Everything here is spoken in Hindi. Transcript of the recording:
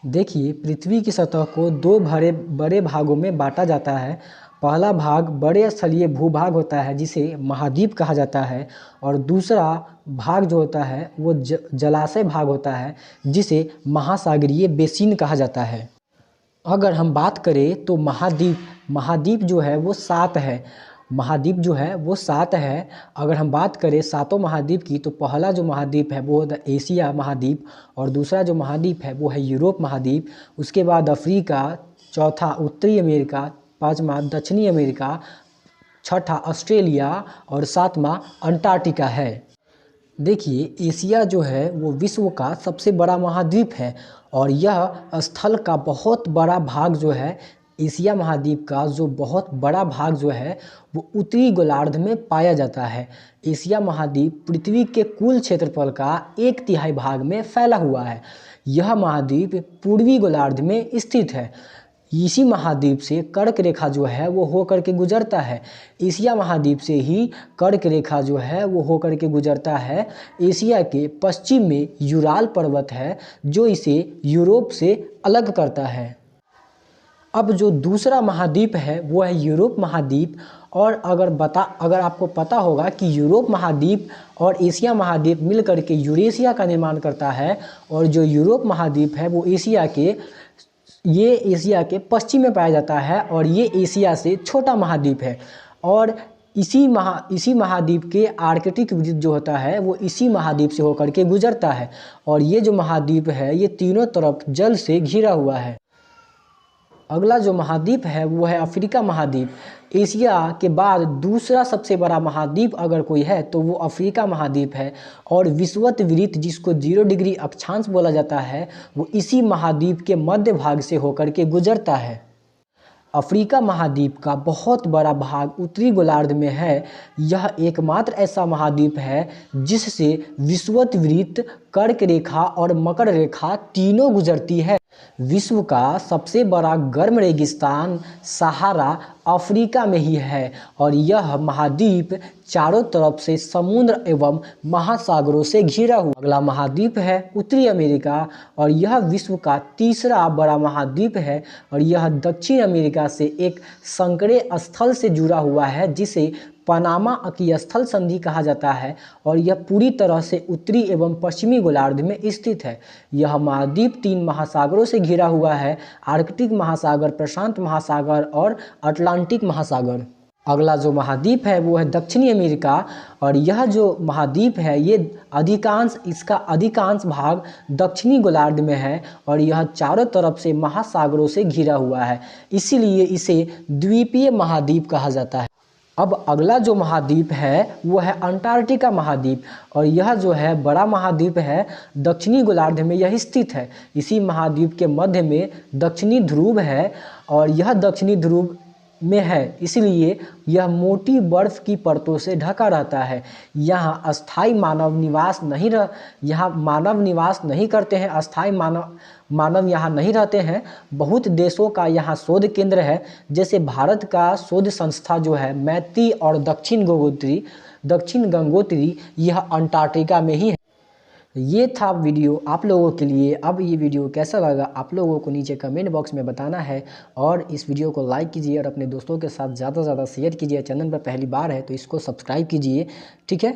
देखिए, पृथ्वी की सतह को दो बड़े बड़े भागों में बांटा जाता है। पहला भाग बड़े स्थलीय भूभाग होता है जिसे महाद्वीप कहा जाता है, और दूसरा भाग जो होता है वो जलाशय भाग होता है जिसे महासागरीय बेसिन कहा जाता है। अगर हम बात करें तो महाद्वीप महाद्वीप जो है वो 7 है। महाद्वीप जो है वो 7 है। अगर हम बात करें सातों महाद्वीप की, तो पहला जो महाद्वीप है वो है एशिया महाद्वीप, और दूसरा जो महाद्वीप है वो है यूरोप महाद्वीप। उसके बाद अफ्रीका, चौथा उत्तरी अमेरिका, पाँचवा दक्षिणी अमेरिका, छठा ऑस्ट्रेलिया और सातवां अंटार्कटिका है। देखिए, एशिया जो है वो विश्व का सबसे बड़ा महाद्वीप है, और यह स्थल का बहुत बड़ा भाग जो है, एशिया महाद्वीप का जो बहुत बड़ा भाग जो है वो उत्तरी गोलार्ध में पाया जाता है। एशिया महाद्वीप पृथ्वी के कुल क्षेत्रफल का 1/3 भाग में फैला हुआ है। यह महाद्वीप पूर्वी गोलार्ध में स्थित है। इसी महाद्वीप से कर्क रेखा जो है वो होकर के गुजरता है। एशिया महाद्वीप से ही कर्क रेखा जो है वो होकर के गुजरता है। एशिया के पश्चिम में यूराल पर्वत है जो इसे यूरोप से अलग करता है। अब जो दूसरा महाद्वीप है वो है यूरोप महाद्वीप। और अगर आपको पता होगा कि यूरोप महाद्वीप और एशिया महाद्वीप मिलकर के यूरेशिया का निर्माण करता है, और जो यूरोप महाद्वीप है वो एशिया के पश्चिम में पाया जाता है, और ये एशिया से छोटा महाद्वीप है। और इसी महाद्वीप के आर्कटिक वृत्त जो होता है वो इसी महाद्वीप से होकर के गुजरता है, और ये जो महाद्वीप है ये तीनों तरफ जल से घिरा हुआ है। अगला जो महाद्वीप है वो है अफ्रीका महाद्वीप। एशिया के बाद दूसरा सबसे बड़ा महाद्वीप अगर कोई है तो वो अफ्रीका महाद्वीप है, और विषुवत वृत्त जिसको 0 डिग्री अक्षांश बोला जाता है वो इसी महाद्वीप के मध्य भाग से होकर के गुजरता है। अफ्रीका महाद्वीप का बहुत बड़ा भाग उत्तरी गोलार्ध में है। यह एकमात्र ऐसा महाद्वीप है जिससे विषुवत वृत्त, कर्क रेखा और मकर रेखा तीनों गुजरती है। विश्व का सबसे बड़ा गर्म रेगिस्तान सहारा अफ्रीका में ही है, और यह महाद्वीप चारों तरफ से समुद्र एवं महासागरों से घिरा हुआ। अगला महाद्वीप है उत्तरी अमेरिका, और यह विश्व का तीसरा बड़ा महाद्वीप है, और यह दक्षिण अमेरिका से एक संकरे स्थल से जुड़ा हुआ है जिसे पनामा अकीस्थल संधि कहा जाता है, और यह पूरी तरह से उत्तरी एवं पश्चिमी गोलार्ध में स्थित है। यह महाद्वीप 3 महासागरों से घिरा हुआ है: आर्कटिक महासागर, प्रशांत महासागर और अटलांटिक महासागर। अगला जो महाद्वीप है वो है दक्षिणी अमेरिका, और यह जो महाद्वीप है ये इसका अधिकांश भाग दक्षिणी गोलार्ध में है, और यह चारों तरफ से महासागरों से घिरा हुआ है, इसीलिए इसे द्वीपीय महाद्वीप कहा जाता है। अब अगला जो महाद्वीप है वो है अंटार्कटिका महाद्वीप, और यह जो है बड़ा महाद्वीप है, दक्षिणी गोलार्ध में यह स्थित है। इसी महाद्वीप के मध्य में दक्षिणी ध्रुव है, और यह दक्षिणी ध्रुव में है इसलिए यह मोटी बर्फ की परतों से ढका रहता है। यहाँ मानव निवास नहीं करते हैं। अस्थायी मानव यहाँ नहीं रहते हैं। बहुत देशों का यहाँ शोध केंद्र है, जैसे भारत का शोध संस्था जो है मैत्री और दक्षिण गंगोत्री, यह अंटार्कटिका में ही है। ये था वीडियो आप लोगों के लिए। अब ये वीडियो कैसा लगा आप लोगों को नीचे कमेंट बॉक्स में बताना है, और इस वीडियो को लाइक कीजिए और अपने दोस्तों के साथ ज़्यादा से ज़्यादा शेयर कीजिए। चैनल पर पहली बार है तो इसको सब्सक्राइब कीजिए, ठीक है।